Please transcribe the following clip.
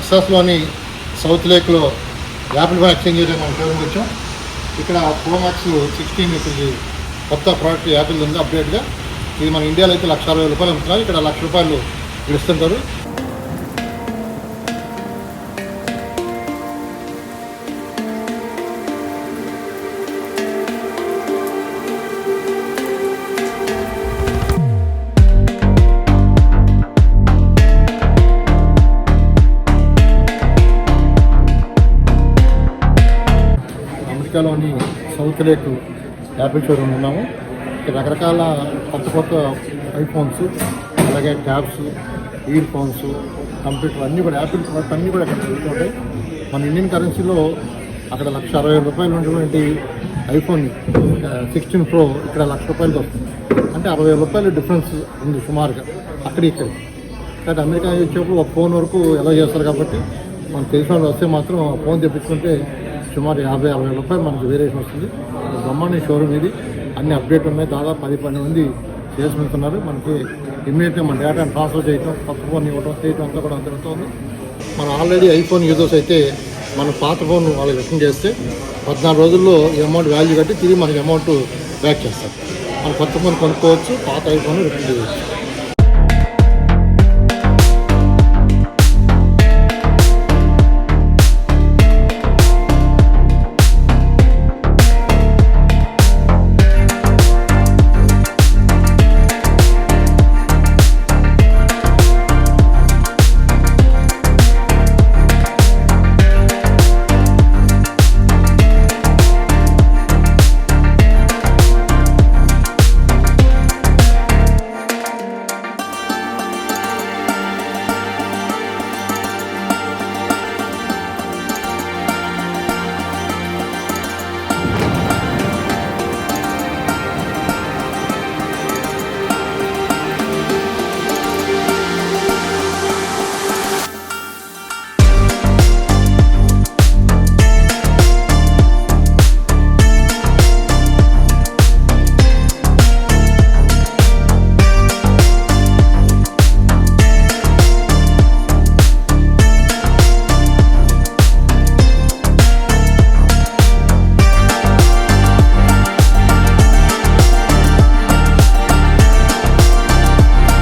టెక్సాస్లోని south లేక్లో Apple phone exchange చేయడానికి మనం షోరూమ్కి వచ్చాం. ఇక్కడ ప్రో మ్యాక్స్ 16 ఇప్పుడు కొత్త ప్రోడక్ట్ యాపిల్ ఉంది అప్డేట్గా. ఇది మన ఇండియాలో అయితే ₹1,60,000 అమ్ముతున్నారు. ఇక్కడ ₹1,00,000 ఇస్తుంటారు. అమెరికాలోని సౌత్ లేక్ యాపిల్ షోరూమ్ ఉన్నాము. ఇక్కడ రకరకాల కొత్త ఐఫోన్స్, అలాగే ట్యాబ్స్, ఇయర్ ఫోన్స్, కంప్యూటర్ అన్నీ కూడా యాపిల్ ప్రొడక్ట్ అన్నీ కూడా ఇక్కడ దొరుకుతుంటాయి. మన ఇండియన్ కరెన్సీలో అక్కడ ₹1,60,000 ఉన్నటువంటి ఐఫోన్ 16 Pro ఇక్కడ ₹1,00,000 వస్తుంది. అంటే ₹60,000 డిఫరెన్స్ ఉంది సుమారుగా అక్కడ ఇక్కడ. కాబట్టి అమెరికా వచ్చేప్పుడు ఒక ఫోన్ వరకు ఎలా చేస్తారు కాబట్టి మనకు తెలిసిన వాళ్ళు వస్తే మాత్రం ఫోన్ తెప్పించుకుంటే సుమారు ₹50,000-60,000 మనకి వేరియేషన్ వస్తుంది. బ్రహ్మాండ షోరూమ్ ఇది. అన్ని అప్డేట్ ఉన్నాయి. దాదాపు 10-12 మంది సేల్స్ ఉన్నారు. మనకి ఇమ్మీడియట్గా మన డేటాను ట్రాన్స్ఫర్ చేయటం, కొత్త ఫోన్ ఇవ్వడం, చేయటం అంతా కూడా జరుగుతుంది. మనం ఆల్రెడీ ఐఫోన్ యూజర్స్ అయితే మన పాత ఫోన్ వాళ్ళకి రిటర్న్ చేస్తే 14 రోజుల్లో ఈ అమౌంట్ వాల్యూ కట్టి తిరిగి మనకి అమౌంట్ బ్యాక్ చేస్తారు. మనం కొత్త ఫోన్ కొనుక్కోవచ్చు, పాత ఐఫోన్ రిటర్న్ చేయవచ్చు.